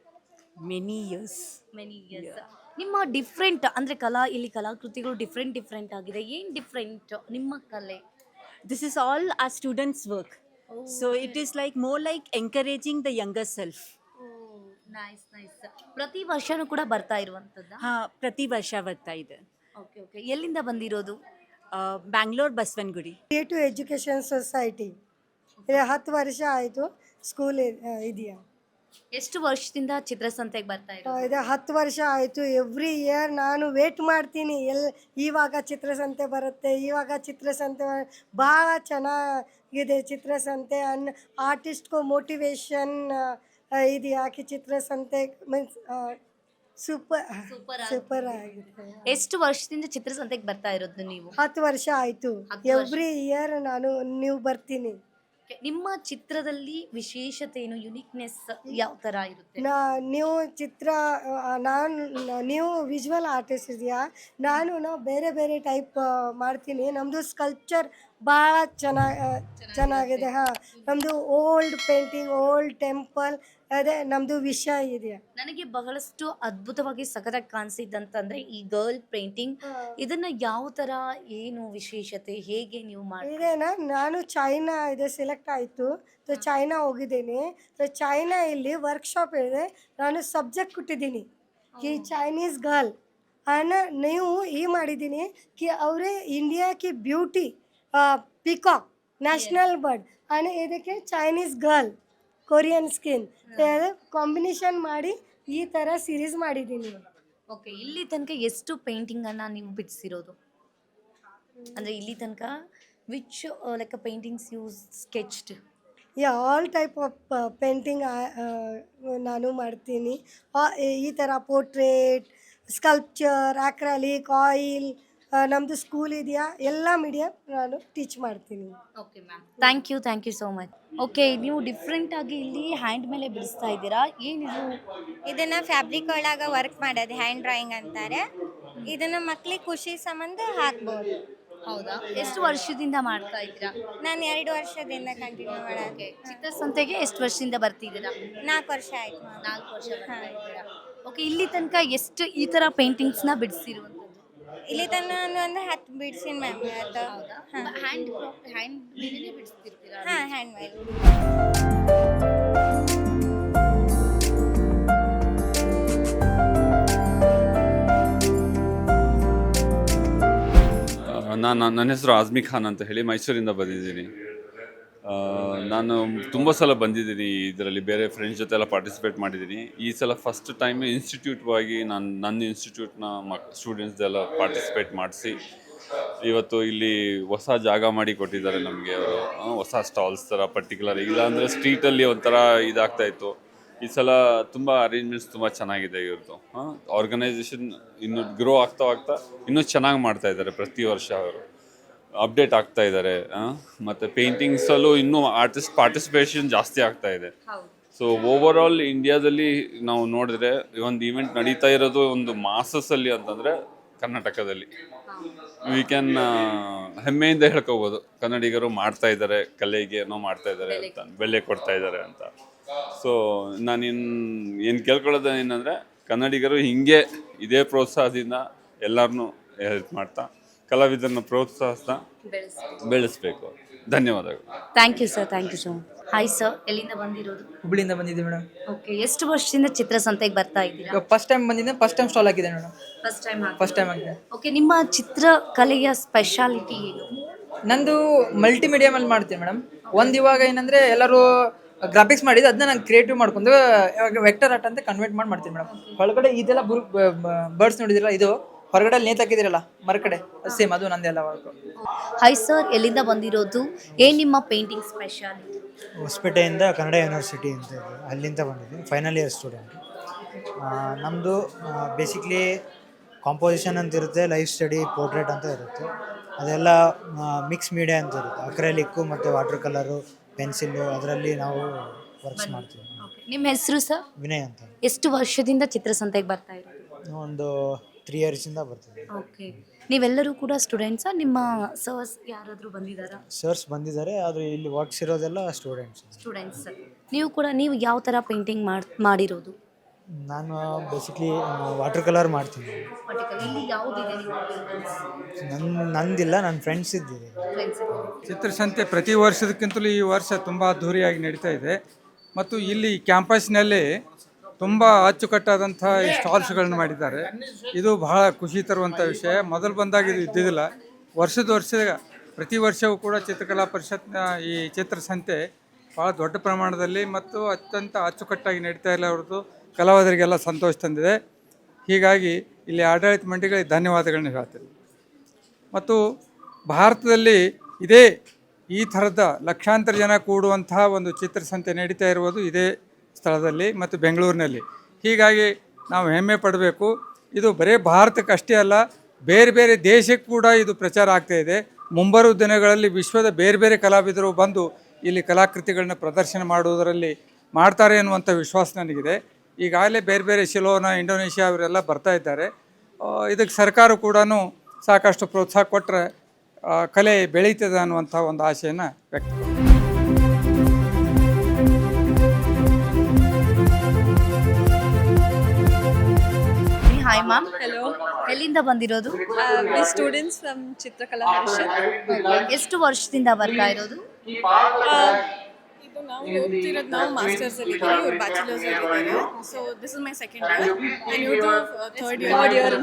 many years. Many years. ನಿಮ್ಮ ಡಿಫ್ರೆಂಟ್ ಅಂದ್ರೆ ಇಲ್ಲಿ ಕಲಾಕೃತಿಗಳು ಡಿಫ್ರೆಂಟ್ ಆಗಿದೆ. ಏನ್ ಡಿಫ್ರೆಂಟ್ ನಿಮ್ಮ ಕಲೆ? This is all our students' work. So it is like more like encouraging the younger self. Nice. ಪ್ರತಿ ವರ್ಷನೂ ಕೂಡ ಬರ್ತಾ ಇರುವಂತದ್ದ? ಪ್ರತಿ ವರ್ಷ ಬರ್ತಾ ಇದೆ. ಓಕೆ. ಎಲ್ಲಿಂದ ಬಂದಿರೋದು? ಬ್ಯಾಂಗ್ಳೂರ್ ಬಸವನಗುಡಿ. ಟು ಎಜುಕೇಷನ್ ಸೊಸೈಟಿ 10 ವರ್ಷ ಆಯಿತು. ಸ್ಕೂಲ್ ಇದೆಯಾ? ಎಷ್ಟು ವರ್ಷದಿಂದ ಚಿತ್ರಸಂತೆಗೆ ಬರ್ತಾ ಇರೋದು? ಇದು 10 ವರ್ಷ ಆಯಿತು. ಎವ್ರಿ ಇಯರ್ ನಾನು ವೇಟ್ ಮಾಡ್ತೀನಿ, ಇವಾಗ ಚಿತ್ರಸಂತೆ ಬರುತ್ತೆ, ಭಾಳ ಚೆನ್ನಾಗಿದೆ ಚಿತ್ರಸಂತೆ. ಆರ್ಟಿಸ್ಟ್ಗೂ ಮೋಟಿವೇಶನ್ ಇದೆಯಾ ಕಿ ಚಿತ್ರಸಂತೆ ಮೀನ್ಸ್ ಸೂಪರ್ ಆಗಿದೆ. ಎಷ್ಟು ವರ್ಷದಿಂದ ಚಿತ್ರಸಂತೆಗೆ ಬರ್ತಾ ಇರೋದು ನೀವು? 10 ವರ್ಷ ಆಯಿತು. ಎವ್ರಿ ಇಯರ್ ನಾನು ನೀವು ಬರ್ತೀನಿ. ನಿಮ್ಮ ಚಿತ್ರದಲ್ಲಿ ವಿಶೇಷತೆ ಏನು, ಯುನಿಕ್ನೆಸ್ ಯಾವ ತರ ಇರುತ್ತೆ? ನೀವು ನೀವು ವಿಜುವಲ್ ಆರ್ಟಿಸ್ಟ್ ಇದೆಯಾ? ನಾನು ಬೇರೆ ಟೈಪ್ ಮಾಡ್ತೀನಿ. ನಮ್ಮದು ಸ್ಕಲ್ಪ್ಚರ್ ಭಾಳ ಚೆನ್ನಾಗಿದೆ. ನಮ್ಮದು ಓಲ್ಡ್ ಪೇಂಟಿಂಗ್, ಓಲ್ಡ್ ಟೆಂಪಲ್, ಅದೇ ನಮ್ಮದು ವಿಷಯ ಇದೆಯಾ. ನನಗೆ ಬಹಳಷ್ಟು ಅದ್ಭುತವಾಗಿ ಸಖತ್ತಾಗಿ ಕಾಣಿಸಿದ್ದಂತಂದ್ರೆ ಈ ಗರ್ಲ್ ಪೇಂಟಿಂಗ್. ಇದನ್ನ ಯಾವ ತರ, ಏನು ವಿಶೇಷತೆ, ಹೇಗೆ ನೀವು ಇದೇನಾ? ನಾನು ಚೈನಾ ಸೆಲೆಕ್ಟ್ ಆಯಿತು. ಚೈನಾ ಹೋಗಿದ್ದೀನಿ. ಚೈನಾ ಇಲ್ಲಿ ವರ್ಕ್ಶಾಪ್ ಇದೆ. ನಾನು ಸಬ್ಜೆಕ್ಟ್ ಕೊಟ್ಟಿದ್ದೀನಿ ಕಿ ಚೈನೀಸ್ ಗರ್ಲ್ ನೀವು ಮಾಡಿದ್ದೀನಿ ಕಿ ಅವರೇ ಇಂಡಿಯಾ ಕಿ ಬ್ಯೂಟಿ ಪಿಕಾಕ್ ನ್ಯಾಷನಲ್ ಬರ್ಡ್ ಇದಕ್ಕೆ Chinese girl Korean skin combination ಮಾಡಿ ಈ ಥರ ಸೀರೀಸ್ ಮಾಡಿದ್ದೀನಿ. ಓಕೆ. ಇಲ್ಲಿ ತನಕ ಎಷ್ಟು ಪೇಂಟಿಂಗ್ ಅನ್ನ ನೀವು ಬಿಡಿಸಿರೋದು? ಅಂದ್ರೆ ಇಲ್ಲಿ ತನಕ which like paintings use sketched? All type of painting ನಾನು ಮಾಡ್ತೀನಿ. ಈ ಥರ ಪೋರ್ಟ್ರೇಟ್, ಸ್ಕಲ್ಪ್ಚರ್, ಆಕ್ರಾಲಿಕ್, ಆಯಿಲ್, ನಮ್ಮದು ಸ್ಕೂಲ್ ಇದೆಯಾ, ಎಲ್ಲ ಮೀಡಿಯಮ್ ನಾನು ಟೀಚ್ ಮಾಡ್ತೀನಿ. Okay ma'am, thank you so much. Okay, ನೀವು ಡಿಫ್ರೆಂಟ್ ಆಗಿ ಇಲ್ಲಿ ಹ್ಯಾಂಡ್ ಮೇಲೆ ಬಿಡಿಸ್ತಾ ಇದ್ದೀರಾ, ಏನಿದು? ಇದನ್ನ ಫ್ಯಾಬ್ರಿಕ್ ಒಳಗೆ ವರ್ಕ್ ಮಾಡೋದು ಹ್ಯಾಂಡ್ ಡ್ರಾಯಿಂಗ್ ಅಂತಾರೆ. ಇದನ್ನ ಮಕ್ಳಿಗೆ ಖುಷಿ ಸಂಬಂಧ ಹಾಕ್ಬೋದು. ಹೌದಾ? ಎಷ್ಟು ವರ್ಷದಿಂದ ಮಾಡ್ತಾ ಇದ್ದೀರಾ? ನಾನು 2 ವರ್ಷದಿಂದ ಕಂಟಿನ್ಯೂ ಮಾಡೋಕೆ. ಚಿತ್ರಸಂತೆಗೆ ಎಷ್ಟು ವರ್ಷದಿಂದ ಬರ್ತಿದ್ದೀರಾ? 4 ವರ್ಷ ಆಯ್ತು. 4 ವರ್ಷ ಬರ್ತಾ ಇದ್ದೀರಾ. ಓಕೆ. ಇಲ್ಲಿ ತನಕ ಎಷ್ಟು ಈ ಥರ ಪೇಂಟಿಂಗ್ಸ್ನ ಬಿಡಿಸಿರುವಂಥದ್ದು? ಇಲ್ಲಿ ತನಕ ಒಂದು 10 ಬಿಡ್ಸಿನ ಮ್ಯಾಮ್. ಹೌದಾ? ಹ್ಯಾಂಡ್ ಮೇಲೆನೇ ಬಿಡಿಸ್ತಿರ್ತೀರಾ? ಹ್ಯಾಂಡ್ ಮೇಲೆ. ನನ್ನ ಹೆಸರು ಆಜ್ಮಿ ಖಾನ್ ಅಂತ ಹೇಳಿ ಮೈಸೂರಿಂದ ಬಂದಿದ್ದೀನಿ. ನಾನು ತುಂಬ ಸಲ ಬಂದಿದ್ದೀನಿ ಇದರಲ್ಲಿ, ಬೇರೆ ಫ್ರೆಂಡ್ಸ್ ಜೊತೆ ಎಲ್ಲ ಪಾರ್ಟಿಸಿಪೇಟ್ ಮಾಡಿದ್ದೀನಿ. ಈ ಸಲ ಫಸ್ಟ್ ಟೈಮ್ ಇನ್ಸ್ಟಿಟ್ಯೂಟ್ವಾಗಿ ನನ್ನ ಇನ್ಸ್ಟಿಟ್ಯೂಟ್ನ ಸ್ಟೂಡೆಂಟ್ಸ್ದೆಲ್ಲ ಪಾರ್ಟಿಸಿಪೇಟ್ ಮಾಡಿಸಿ ಇವತ್ತು ಇಲ್ಲಿ ಹೊಸ ಜಾಗ ಮಾಡಿ ಕೊಟ್ಟಿದ್ದಾರೆ ನಮಗೆ ಅವರು. ಹೊಸ ಸ್ಟಾಲ್ಸ್ ಥರ ಪರ್ಟಿಕ್ಯುಲರ್, ಇಲ್ಲಾಂದರೆ ಸ್ಟ್ರೀಟಲ್ಲಿ ಒಂಥರ ಇದಾಗ್ತಾಯಿತ್ತು. ಈ ಸಲ ತುಂಬ ಅರೇಂಜ್ಮೆಂಟ್ಸ್ ತುಂಬ ಚೆನ್ನಾಗಿದೆ ಇವ್ರದ್ದು. ಆರ್ಗನೈಸೇಷನ್ ಇನ್ನೂ ಗ್ರೋ ಆಗ್ತಾ ಇನ್ನೂ ಚೆನ್ನಾಗಿ ಮಾಡ್ತಾ ಇದ್ದಾರೆ. ಪ್ರತಿ ವರ್ಷ ಅವರು ಅಪ್ಡೇಟ್ ಆಗ್ತಾ ಇದ್ದಾರೆ. ಮತ್ತು ಪೇಂಟಿಂಗ್ಸಲ್ಲೂ ಇನ್ನೂ ಆರ್ಟಿಸ್ಟ್ ಪಾರ್ಟಿಸಿಪೇಷನ್ ಜಾಸ್ತಿ ಆಗ್ತಾ ಇದೆ. ಸೊ ಓವರ್ ಆಲ್ ಇಂಡಿಯಾದಲ್ಲಿ ನಾವು ನೋಡಿದ್ರೆ ಒಂದು ಈವೆಂಟ್ ನಡೀತಾ ಇರೋದು ಒಂದು ಮಾಸಸ್ಸಲ್ಲಿ ಅಂತಂದರೆ ಕರ್ನಾಟಕದಲ್ಲಿ ವಿ ಕ್ಯಾನ್ ಹೆಮ್ಮೆಯಿಂದ ಹೇಳ್ಕೋಬೋದು, ಕನ್ನಡಿಗರು ಮಾಡ್ತಾ ಇದ್ದಾರೆ, ಕಲೆಗೆ ಏನೋ ಮಾಡ್ತಾ ಇದ್ದಾರೆ ಅಂತ, ಬೆಲೆ ಕೊಡ್ತಾ ಇದ್ದಾರೆ ಅಂತ. ಸೊ ನಾನು ಏನು ಕೇಳ್ಕೊಳ್ಳೋದು ಏನಂದರೆ, ಕನ್ನಡಿಗರು ಹಿಂಗೆ ಇದೇ ಪ್ರೋತ್ಸಾಹದಿಂದ ಎಲ್ಲರನ್ನೂ ಹೆಲ್ಪ್ ಮಾಡ್ತಾ ಕಲಾವಿದರನ್ನ ಪ್ರೋತ್ಸಾಹಿಸ್ತಾ ಬೆಳೆಸಬೇಕು. ಧನ್ಯವಾದಗಳು. Thank you sir so much. Hi sir, ಎಲ್ಲಿಂದ ಬಂದಿರೋದು? ಹುಬ್ಳಿಯಿಂದ ಬಂದಿದ್ದೀವಿ ಮೇಡಮ್. ಓಕೆ. ಎಷ್ಟು ವರ್ಷದಿಂದ ಚಿತ್ರಸಂತೆಗೆ ಬರ್ತಾ ಇದ್ದೀರಾ? ಫಸ್ಟ್ ಟೈಮ್ ಬಂದಿದ್ದೆ, ಫಸ್ಟ್ ಟೈಮ್ ಸ್ಟಾಲ್ ಹಾಕಿದೆ ಮೇಡಮ್. ಫಸ್ಟ್ ಟೈಮ್ ಆಗಿದೆ. ಓಕೆ. ನಿಮ್ಮ ಚಿತ್ರಕಲೆಯ ಸ್ಪೆಷಾಲಿಟಿ ಏನು? ನಂದು ಮಲ್ಟಿಮೀಡಿಯಮಲ್ಲಿ ಮಾಡ್ತೀನಿ ಮೇಡಮ್. ಇವಾಗ ಏನಂದರೆ ಎಲ್ಲರೂ ಗ್ರಾಫಿಕ್ಸ್ ಮಾಡಿದ್ದು ಅದನ್ನ ನಾನು ಕ್ರಿಯೇಟಿವ್ ಮಾಡ್ಕೊಂಡು ವೆಕ್ಟರ್ ಆರ್ಟ್ ಅಂತ ಕನ್ವರ್ಟ್ ಮಾಡ್ತೀನಿ ಮೇಡಮ್. ಒಳಗಡೆ ಇದೆಲ್ಲ ಬರ್ಡ್ಸ್ ನೋಡಿದಿರಲ್ಲ, ಇದು ಹೊರಗಡೆ ನೇತಾಕಿದಿರಲ್ಲ ಮರಕಡೆ, ಸೇಮ್ ಅದು ನಂದೆಲ್ಲ ವರ್ಕ್. ಹಾಯ್ ಸರ್, ಎಲ್ಲಿಂದ ಬಂದಿರೋದು? ಏನು ನಿಮ್ಮ ಪೇಂಟಿಂಗ್ ಸ್ಪೆಷಾಲಿಟಿ? ಹೊಸಪೇಟೆಯಿಂದ ಕನ್ನಡ ಯೂನಿವರ್ಸಿಟಿ ಅಂತ ಇದೆ, ಅಲ್ಲಿಂದ ಬಂದಿದ್ದೀನಿ. Final year student. ನಮ್ಮದು ಬೇಸಿಕ್ಲಿ ಕಾಂಪೋಸಿಷನ್ ಅಂತ ಇರುತ್ತೆ, ಲೈಫ್ ಸ್ಟಡಿ, ಪೋರ್ಟ್ರೇಟ್ ಅಂತ ಇರುತ್ತೆ. ಅದೆಲ್ಲ ಮಿಕ್ಸ್ ಮೀಡಿಯಾ ಅಂತ ಇರುತ್ತೆ. ಅಕ್ರೆಲಿಕ್ಕು ಮತ್ತು ವಾಟರ್ ಕಲರು, ಪೆನ್ಸಿಲ್ಲು, ಅದರಲ್ಲಿ ನಾವು ವರ್ಕ್ಸ್ ಮಾಡ್ತೀವಿ. ನಿಮ್ಮ ಹೆಸರು ಸರ್? ವಿನಯ್ ಅಂತ. ಎಷ್ಟು ವರ್ಷದಿಂದ ಚಿತ್ರಸಂತೆಗೆ ಬರ್ತಾ ಇರೋದು? ಒಂದು 3 ಇಯರ್ಸಿಂದ ಬರ್ತಿದ್ದೀವಿ. ಓಕೆ, ನೀವೆಲ್ಲರೂ ಕೂಡ ಸ್ಟೂಡೆಂಟ್ಸಾ? ನಿಮ್ಮ ಸರ್ಸ್ ಯಾರಾದರೂ ಬಂದಿದ್ದಾರಾ? ಸರ್ಸ್ ಬಂದಿದ್ದಾರೆ, ಆದರೆ ಇಲ್ಲಿ ವರ್ಕ್ಸ್ ಇರೋದೆಲ್ಲ ಸ್ಟೂಡೆಂಟ್ಸ್. ಸ್ಟೂಡೆಂಟ್ಸ್. ನೀವು ಯಾವ ಥರ ಪೇಂಟಿಂಗ್ ಮಾಡಿರೋದು? ನಾನು ಬೇಸಿಕ್ಲಿ ವಾಟರ್ ಕಲರ್ ಮಾಡ್ತೀನಿ. ಇಲ್ಲಿ ಯಾವುದಿದೆ ನಂದಿಲ್ಲ, ನನ್ನ ಫ್ರೆಂಡ್ಸ್ ಇದ್ದೀರಿ. ಚಿತ್ರಸಂತೆ ಪ್ರತಿ ವರ್ಷದಕ್ಕಿಂತಲೂ ಈ ವರ್ಷ ತುಂಬ ಅದ್ಧೂರಿಯಾಗಿ ನಡೀತಾ ಇದೆ ಮತ್ತು ಇಲ್ಲಿ ಕ್ಯಾಂಪಸ್ನಲ್ಲಿ ತುಂಬ ಅಚ್ಚುಕಟ್ಟಾದಂಥ ಸ್ಟಾಲ್ಸ್ಗಳನ್ನ ಮಾಡಿದ್ದಾರೆ. ಇದು ಬಹಳ ಖುಷಿ ತರುವಂಥ ವಿಷಯ. ಮೊದಲು ಬಂದಾಗ ಇದು ಇದ್ದಿದ್ದಿಲ್ಲ. ವರ್ಷ ಪ್ರತಿ ವರ್ಷವೂ ಕೂಡ ಚಿತ್ರಕಲಾ ಪರಿಷತ್ನ ಈ ಚಿತ್ರಸಂತೆ ಭಾಳ ದೊಡ್ಡ ಪ್ರಮಾಣದಲ್ಲಿ ಮತ್ತು ಅತ್ಯಂತ ಅಚ್ಚುಕಟ್ಟಾಗಿ ನಡೀತಾ ಇಲ್ಲ ಅವ್ರದ್ದು ಕಲಾವಿದರಿಗೆಲ್ಲ ಸಂತೋಷ ತಂದಿದೆ. ಹೀಗಾಗಿ ಇಲ್ಲಿ ಆಡಳಿತ ಮಂಡಳಿಗಳಿಗೆ ಧನ್ಯವಾದಗಳನ್ನ ಹೇಳ್ತೀನಿ. ಮತ್ತು ಭಾರತದಲ್ಲಿ ಈ ಥರದ ಲಕ್ಷಾಂತರ ಜನ ಕೂಡುವಂತಹ ಒಂದು ಚಿತ್ರಸಂತೆ ನಡೀತಾ ಇರುವುದು ಇದೇ ಸ್ಥಳದಲ್ಲಿ ಮತ್ತು ಬೆಂಗಳೂರಿನಲ್ಲಿ. ಹೀಗಾಗಿ ನಾವು ಹೆಮ್ಮೆ ಪಡಬೇಕು. ಇದು ಬರೀ ಭಾರತಕ್ಕೆ ಅಷ್ಟೇ ಅಲ್ಲ, ಬೇರೆ ಬೇರೆ ದೇಶಕ್ಕೆ ಕೂಡ ಇದು ಪ್ರಚಾರ ಆಗ್ತಾ ಇದೆ. ಮುಂಬರುವ ದಿನಗಳಲ್ಲಿ ವಿಶ್ವದ ಬೇರೆ ಬೇರೆ ಕಲಾವಿದರು ಬಂದು ಇಲ್ಲಿ ಕಲಾಕೃತಿಗಳನ್ನ ಪ್ರದರ್ಶನ ಮಾಡುವುದರಲ್ಲಿ ಮಾಡ್ತಾರೆ ಅನ್ನುವಂಥ ವಿಶ್ವಾಸ ನನಗಿದೆ. ಈಗಾಗಲೇ ಬೇರೆ ಬೇರೆ ಶಿಲೋನ, ಇಂಡೋನೇಷ್ಯಾ ಅವರೆಲ್ಲ ಬರ್ತಾ ಇದ್ದಾರೆ. ಇದಕ್ಕೆ ಸರ್ಕಾರ ಕೂಡ ಸಾಕಷ್ಟು ಪ್ರೋತ್ಸಾಹ ಕೊಟ್ಟರೆ ಕಲೆ ಬೆಳೀತದೆ ಅನ್ನುವಂಥ ಒಂದು ಆಶೆಯನ್ನು ವ್ಯಕ್ತ. Hi ma'am. Hello. ಎಲ್ಲಿಂದ ಬಂದಿರೋದು? We students from ಚಿತ್ರಕಲಾ ಪರಿಷತ್. ಎಷ್ಟು ವರ್ಷದಿಂದ ಬರ್ತಾ ಇರೋದು? ಇದು ನಾವು ಓದ್ತಿರೋದು, ನಾವು ಮಾಸ್ಟರ್ಸ್ ಅಲ್ಲಿ ಇದ್ದೀವಿ, ಇವ್ರು ಬ್ಯಾಚುಲರ್ಸ್ ಅಲ್ಲಿ ಇದ್ದಾರೆ. So this is my second year and ಇವ್ರದ್ದು third year.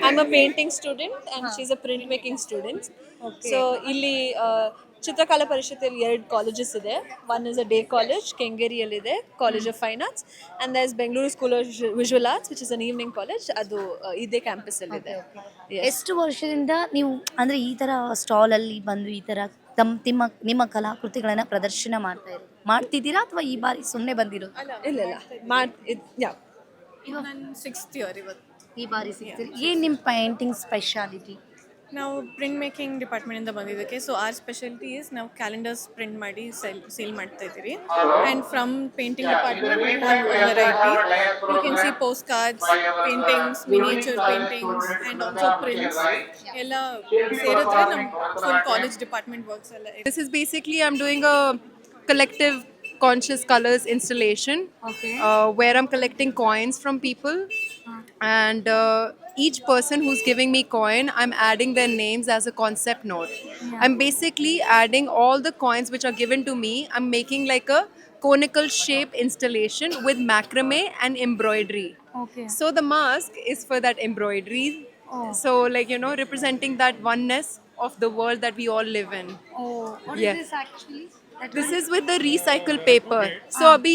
I am a painting student and she is a print making student. So ಇಲ್ಲಿ ಚಿತ್ರಕಲಾ ಪರಿಷತ್ತಲ್ಲಿ 2 ಕಾಲೇಜಸ್ ಇದೆ. One is a day college, ಕೆಂಗೇರಿಯಲ್ಲಿದೆ, College of Fine Arts, and there is Bengaluru School of Visual Arts which is an evening college. ಅದು ಇದೇ ಕ್ಯಾಂಪಸ್ಸಲ್ಲಿದೆ. ಎಷ್ಟು ವರ್ಷದಿಂದ ನೀವು ಅಂದರೆ ಈ ಥರ ಸ್ಟಾಲಲ್ಲಿ ಬಂದು ಈ ಥರ ನಿಮ್ಮ ಕಲಾಕೃತಿಗಳನ್ನು ಪ್ರದರ್ಶನ ಮಾಡ್ತಿದ್ದೀರಾ ಅಥವಾ ಈ ಬಾರಿ ಸುಮ್ಮನೆ ಬಂದಿರೋದು? ಇಲ್ಲ ನಾನು 6th ಇಯರ್ ಇವತ್ತು. ಈ ಬಾರಿ ಸಿಗ್ತೀರಿ. ಏನು ನಿಮ್ಮ ಪೇಂಟಿಂಗ್ ಸ್ಪೆಷಾಲಿಟಿ? ನಾವು ಪ್ರಿಂಟ್ ಮೇಕಿಂಗ್ ಡಿಪಾರ್ಟ್ಮೆಂಟಿಂದ ಬಂದಿದ್ದಕ್ಕೆ. ಸೊ ಆರ್ ಸ್ಪೆಷಾಲಿಟಿ ಇಸ್ ನಾವು ಕ್ಯಾಲೆಂಡರ್ಸ್ ಪ್ರಿಂಟ್ ಮಾಡಿ ಸೇಲ್ ಮಾಡ್ತಾ ಇದ್ದೀವಿ. And from painting department variety you can see post cards, paintings, miniature paintings and also prints ಎಲ್ಲ ಸೇರಿದ್ರೆ ನಮ್ಮ ಫುಲ್ ಕಾಲೇಜ್ ಡಿಪಾರ್ಟ್ಮೆಂಟ್ ವರ್ಕ್ಸ್ ಎಲ್ಲ. This is basically I am doing a collective conscious colors installation. Where I'm collecting coins from people, and each person who's giving me coin, I'm adding their names as a concept note. I'm basically adding all the coins which are given to me. I'm making like a conical shape installation with macrame and embroidery. So the mask is for that embroidery. So like representing that oneness of the world that we all live in. What is this actually? This is with the recycled paper. So abhi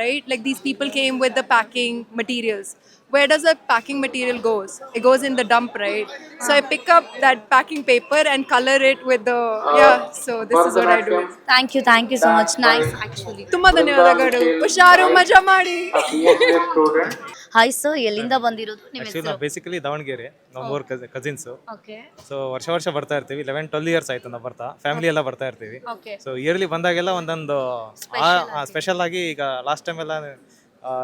right, like these people came with the packing materials. Where does that packing material goes? It goes in the dump, right? So I pick up that packing paper and color it with the so this is what I do. Thank you so much. Nice actually. ತುಂಬಾ ಧನ್ಯವಾದಗಳು. ಹುಷಾರು, ಮಜಾ ಮಾಡಿ. Hi sir, ಎಲ್ಲಿಂದ ಬಂದಿರೋದು? ನಿಮ್ಮ actually ನಾವು basically Davanagere, ನಾವು 3 ಕಸಿನ್ಸು. ಓಕೆ. ಸೊ ವರ್ಷ ಬರ್ತಾ ಇರ್ತೀವಿ. 11-12 ಇಯರ್ಸ್ ಆಯ್ತು ನಾವು ಬರ್ತಾ, ಫ್ಯಾಮಿಲಿ ಎಲ್ಲ ಬರ್ತಾ ಇರ್ತೀವಿ. ಓಕೆ. ಸೊ ಇಯರ್ಲಿ ಬಂದಾಗೆಲ್ಲ ಒಂದೊಂದು ಸ್ಪೆಷಲ್ ಆಗಿ, ಈಗ ಲಾಸ್ಟ್ ಟೈಮ್ ಎಲ್ಲ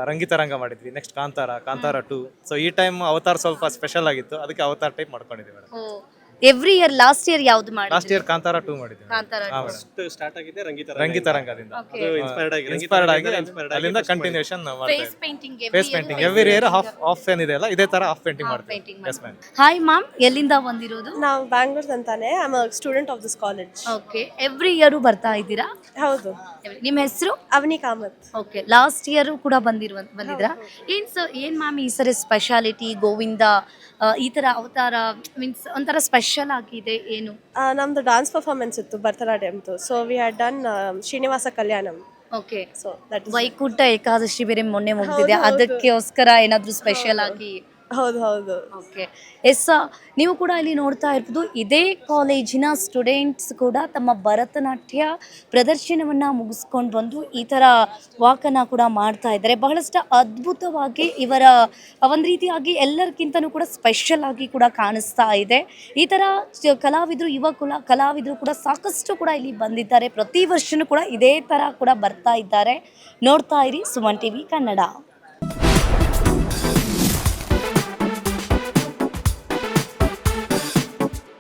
ರಂಗಿತರಂಗ ಮಾಡಿದ್ವಿ, ನೆಕ್ಸ್ಟ್ ಕಾಂತಾರ 2. ಸೊ ಈ ಟೈಮ್ ಅವತಾರ್ ಸ್ವಲ್ಪ ಸ್ಪೆಷಲ್ ಆಗಿತ್ತು, ಅದಕ್ಕೆ ಅವತಾರ್ ಟೈಪ್ ಮಾಡ್ಕೊಂಡಿದ್ದೀವಿ madam. Every year. Last year ಯಾವ್ದು ಮಾಡಿದ್ರಿ? ಲಾಸ್ಟ್ ಇಯರ್ ಕಾಂತಾರ 2 ಮಾಡಿದ್ವಿ. ಕಾಂತಾರ ಸ್ಟಾರ್ಟ್ ಆಗಿದೆ ರಂಗಿತರಂಗದಿಂದ, ಇನ್ಸ್ಪೈರ್ಡ್ ಆಗಿ ಅಲ್ಲಿಂದ continuation face painting. Face painting every year half ಏನಿದೆ ಅಲ್ಲ, ಇದೇ ತರ ಹಾಫ್ ಪೇಂಟಿಂಗ್ ಮಾಡ್ತೀವಿ. Yes ma'am. ಹಾಯ್ ಮ್ಯಾಮ್, ಎಲ್ಲಿಂದ ಬಂದಿರೋದು? ನಾವು ಬ್ಯಾಂಗ್ಳೂರ್ ಅಂತಾನೆ. I am a student of this college. Okay. Every year ಬರ್ತಾ ಇದ್ದೀರಾ? ಹೌದು. ನಿಮ್ಮ ಹೆಸರು? Avani Kamath. Okay. Last year ಕೂಡ ಬಂದಿದ್ರಾ? ಏನ್ ಮ್ಯಾಮ್ ಈ ಸರಿ ಸ್ಪೆಷಾಲಿಟಿ? ಗೋವಿಂದ ಈ ತರ ಅವತಾರ ಮೀನ್ಸ್ ಒಂಥರ ಸ್ಪೆಷಲ್ ಆಗಿದೆ ಏನು? ನಮ್ದು ಡಾನ್ಸ್ ಪರ್ಫಾರ್ಮೆನ್ಸ್ ಇತ್ತು ಭರತನಾಟ್ಯಮ್ದು. So we had done Srinivasa Kalyanam. Okay. So that is Vaikuntha Ekadashi ಬೇರೆ ಮೊನ್ನೆ ಮುಗಿದಿದೆ, ಅದಕ್ಕೋಸ್ಕರ ಏನಾದರೂ ಸ್ಪೆಷಲ್ ಆಗಿ? ಹೌದು. ಓಕೆ. ಎಸ್, ನೀವು ಕೂಡ ಇಲ್ಲಿ ನೋಡ್ತಾ ಇರ್ಬೋದು, ಇದೇ ಕಾಲೇಜಿನ ಸ್ಟೂಡೆಂಟ್ಸ್ ಕೂಡ ತಮ್ಮ ಭರತನಾಟ್ಯ ಪ್ರದರ್ಶನವನ್ನು ಮುಗಿಸ್ಕೊಂಡು ಬಂದು ಈ ಥರ ವಾಕನ್ನು ಕೂಡ ಮಾಡ್ತಾ ಇದ್ದಾರೆ. ಬಹಳಷ್ಟು ಅದ್ಭುತವಾಗಿ ಇವರ ಒಂದು ರೀತಿಯಾಗಿ ಎಲ್ಲರಿಗಿಂತನೂ ಕೂಡ ಸ್ಪೆಷಲ್ ಆಗಿ ಕೂಡ ಕಾಣಿಸ್ತಾ ಇದೆ. ಈ ಥರ ಯುವ ಕಲಾವಿದರು ಕೂಡ ಸಾಕಷ್ಟು ಕೂಡ ಇಲ್ಲಿ ಬಂದಿದ್ದಾರೆ. ಪ್ರತಿ ವರ್ಷವೂ ಕೂಡ ಇದೇ ಥರ ಕೂಡ ಬರ್ತಾ ಇದ್ದಾರೆ. ನೋಡ್ತಾ ಇರಿ ಸುಮನ್ ಟಿವಿ ಕನ್ನಡ.